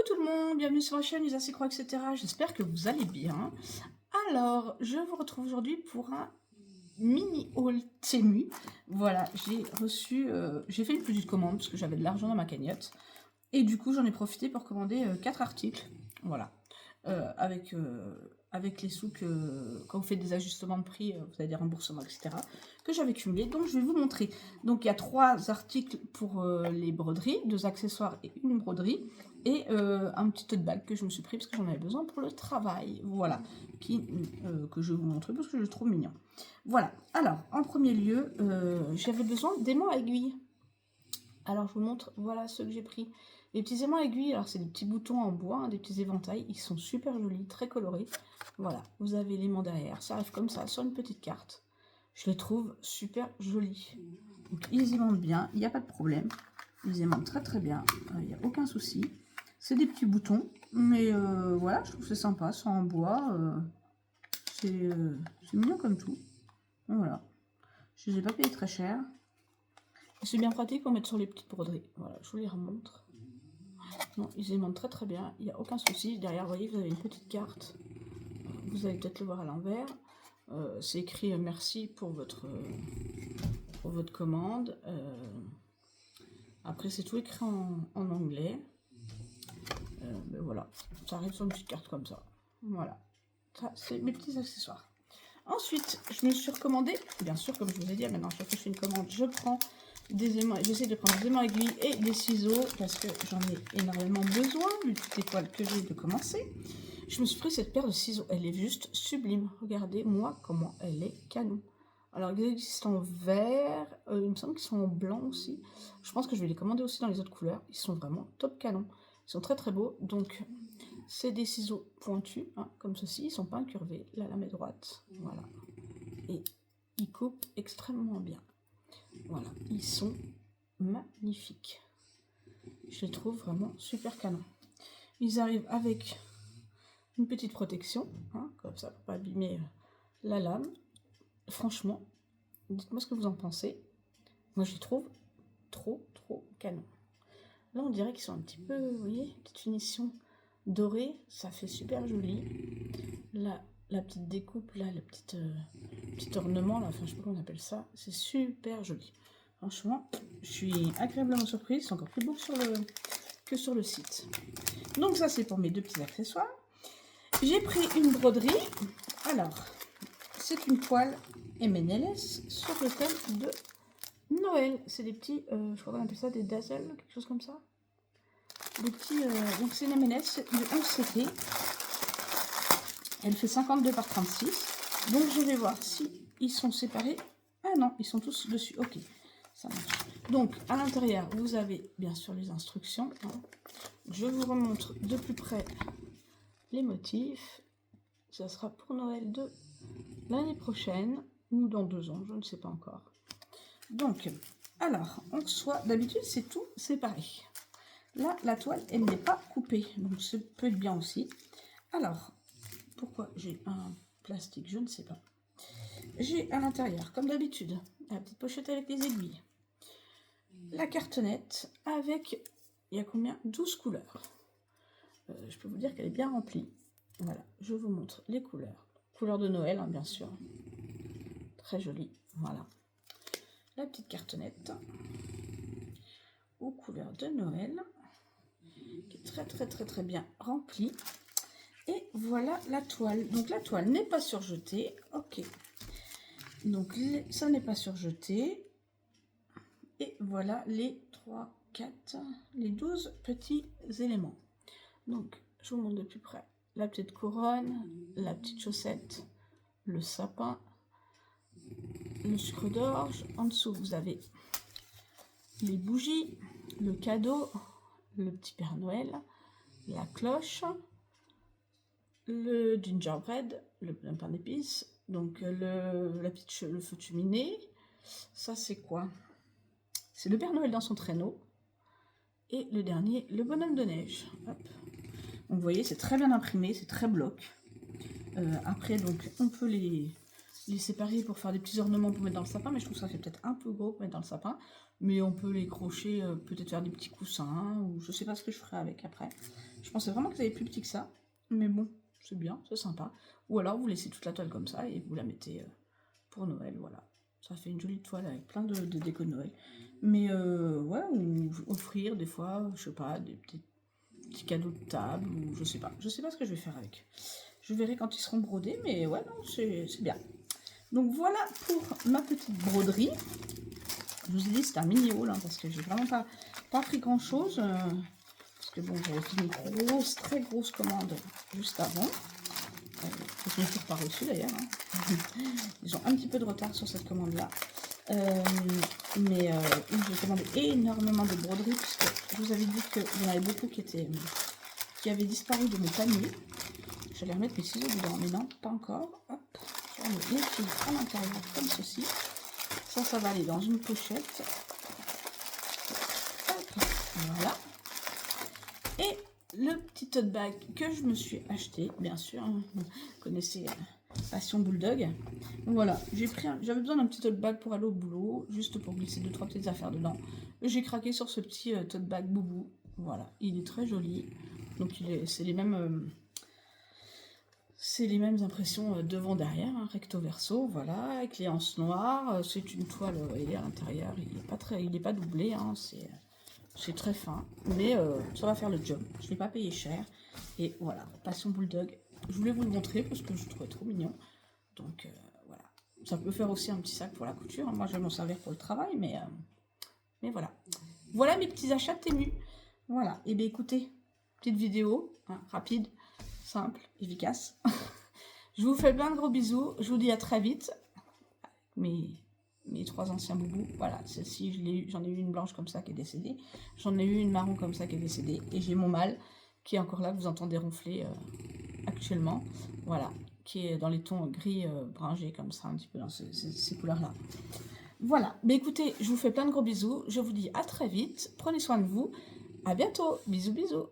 tout le monde, bienvenue sur la chaîne Lisa Croix, etc. J'espère que vous allez bien. Alors, je vous retrouve aujourd'hui pour un mini haul Temu. Voilà, j'ai fait une petite commande parce que j'avais de l'argent dans ma cagnotte. Et du coup, j'en ai profité pour commander 4 articles. Voilà. Avec les sous que, quand vous faites des ajustements de prix, vous avez des remboursements, etc., que j'avais cumulé. Donc, je vais vous montrer. Donc, il y a 3 articles pour les broderies, 2 accessoires et une broderie. Et un petit tote bag que je me suis pris parce que j'en avais besoin pour le travail. Voilà. Que je vais vous montrer parce que je le trouve mignon. Voilà. Alors, en premier lieu, j'avais besoin d'aimants à aiguille. Alors, je vous montre, voilà ceux que j'ai pris. Les petits aimants aiguilles, alors c'est des petits boutons en bois, hein, des petits éventails, ils sont super jolis, très colorés. Voilà, vous avez l'aimant derrière, ça arrive comme ça, sur une petite carte. Je les trouve super jolis. Donc, ils aimantent bien, il n'y a pas de problème. Ils aimantent très très bien, il n'y a aucun souci. C'est des petits boutons, mais voilà, je trouve que c'est sympa, c'est en bois. C'est mignon comme tout. Voilà, je ne les ai pas payés très cher. C'est bien pratique pour mettre sur les petites broderies. Voilà, je vous les remontre. Non, ils aimantent très très bien, il n'y a aucun souci. Derrière, vous voyez, vous avez une petite carte. Vous allez peut-être le voir à l'envers. C'est écrit merci pour votre commande. Après, c'est tout écrit en anglais. Mais voilà, ça arrive sur une petite carte comme ça. Voilà, ça c'est mes petits accessoires. Ensuite, je me suis recommandé, bien sûr, comme je vous ai dit, maintenant, chaque fois que je fais une commande, je prends des aimants, j'essaie de prendre des aimants aiguilles et des ciseaux parce que j'en ai énormément besoin, vu toutes les toiles que j'ai de commencer. Je me suis pris cette paire de ciseaux, elle est juste sublime. Regardez-moi comment elle est canon. Alors, ils existent en vert, il me semble qu'ils sont en blanc aussi. Je pense que je vais les commander aussi dans les autres couleurs. Ils sont vraiment top canon. Ils sont très très beaux. Donc, c'est des ciseaux pointus, hein, comme ceci. Ils ne sont pas incurvés. La lame est droite. Voilà. Et ils coupent extrêmement bien. Voilà. Ils sont magnifiques. Je les trouve vraiment super canon. Ils arrivent avec une petite protection, hein, comme ça, pour ne pas abîmer la lame. Franchement, dites-moi ce que vous en pensez. Moi, je les trouve trop canon. Là, on dirait qu'ils sont un petit peu, vous voyez, petite finition dorée, ça fait super joli. Là, la petite découpe, là, le petit ornement, là, enfin, je sais pas comment on appelle ça, c'est super joli. Franchement, je suis agréablement surprise, c'est encore plus beau que sur le site. Donc ça, c'est pour mes 2 petits accessoires. J'ai pris une broderie. Alors, c'est une toile M&LS sur le thème de Noël. C'est des petits, je crois qu'on appelle ça des dazzles, quelque chose comme ça. Des petits, donc c'est une M&LS de 11 CP. Elle fait 52 par 36. Donc je vais voir si ils sont séparés. Ah non, ils sont tous dessus. Ok, ça marche. Donc à l'intérieur, vous avez bien sûr les instructions. Je vous remontre de plus près les motifs. Ça sera pour Noël de l'année prochaine ou dans 2 ans, je ne sais pas encore. Donc, alors, en soi, d'habitude, c'est tout séparé. Là, la toile, elle n'est pas coupée, donc ça peut être bien aussi. Alors, pourquoi j'ai un plastique, je ne sais pas. J'ai à l'intérieur, comme d'habitude, la petite pochette avec les aiguilles. La cartonnette avec, il y a combien? 12 couleurs. Je peux vous dire qu'elle est bien remplie. Voilà, je vous montre les couleurs. Couleurs de Noël, hein, bien sûr. Très jolie, voilà. La petite cartonnette aux couleurs de Noël, qui est très bien remplie. Et voilà la toile. Donc la toile n'est pas surjetée. Ok. Donc ça n'est pas surjeté. Et voilà les 3, 4, les 12 petits éléments. Donc je vous montre de plus près. La petite couronne, la petite chaussette, le sapin, le sucre d'orge. En dessous, vous avez les bougies, le cadeau, le petit Père Noël, la cloche, le gingerbread, le pain d'épices, donc le feu de cheminée. Ça, c'est quoi? C'est le Père Noël dans son traîneau. Et le dernier, le bonhomme de neige. Hop. Donc, vous voyez, c'est très bien imprimé, c'est très bloc. Après, donc, on peut les séparer pour faire des petits ornements pour mettre dans le sapin, mais je trouve que ça fait peut-être un peu gros pour mettre dans le sapin. Mais on peut les crocher, peut-être faire des petits coussins, ou je sais pas ce que je ferai avec après. Je pensais vraiment que ça allait être plus petit que ça, mais bon, c'est bien, c'est sympa. Ou alors vous laissez toute la toile comme ça et vous la mettez pour Noël, voilà. Ça fait une jolie toile avec plein de déco de Noël. Mais ouais, ou offrir des fois, je sais pas, des petits cadeaux de table, ou je sais pas. Je sais pas ce que je vais faire avec. Je verrai quand ils seront brodés, mais ouais, non, c'est bien. Donc voilà pour ma petite broderie. Je vous ai dit c'est un mini haul hein, parce que j'ai vraiment pas pris grand chose. Parce que bon, j'avais fait une grosse, très grosse commande juste avant. Je n'ai toujours pas reçu d'ailleurs. Hein. Ils ont un petit peu de retard sur cette commande là. Mais j'ai commandé énormément de broderies puisque je vous avais dit qu'il y en avait beaucoup qui avaient disparu de mes paniers. J'allais remettre mes ciseaux dedans, mais non, pas encore. Hop, je remets les fils à l'intérieur comme ceci. Ça va aller dans une pochette. Hop, voilà. Et le petit tote bag que je me suis acheté, bien sûr, hein, vous connaissez Passion Bulldog. Donc voilà, j'avais besoin d'un petit tote bag pour aller au boulot, juste pour glisser 2-3 petites affaires dedans. J'ai craqué sur ce petit tote bag Boubou. Voilà, il est très joli. Donc c'est les mêmes impressions devant derrière, hein, recto verso, voilà, avec les anses noires. C'est une toile, vous voyez, à l'intérieur, il n'est pas doublé, hein, c'est très fin, mais ça va faire le job. Je ne l'ai pas payé cher. Et voilà, Passion Bulldog. Je voulais vous le montrer parce que je le trouvais trop mignon. Donc voilà, ça peut faire aussi un petit sac pour la couture. Moi, je vais m'en servir pour le travail, mais voilà. Voilà mes petits achats Temu. Voilà, et bien écoutez, petite vidéo, hein, rapide, simple, efficace. Je vous fais plein de gros bisous. Je vous dis à très vite. Mes 3 anciens boubous. Voilà, celle-ci, j'en ai eu une blanche comme ça qui est décédée. J'en ai eu une marron comme ça qui est décédée. Et j'ai mon mâle qui est encore là, que vous entendez ronfler actuellement. Voilà, qui est dans les tons gris bringés comme ça, un petit peu dans ces couleurs-là. Voilà, mais écoutez, je vous fais plein de gros bisous. Je vous dis à très vite. Prenez soin de vous. À bientôt. Bisous, bisous.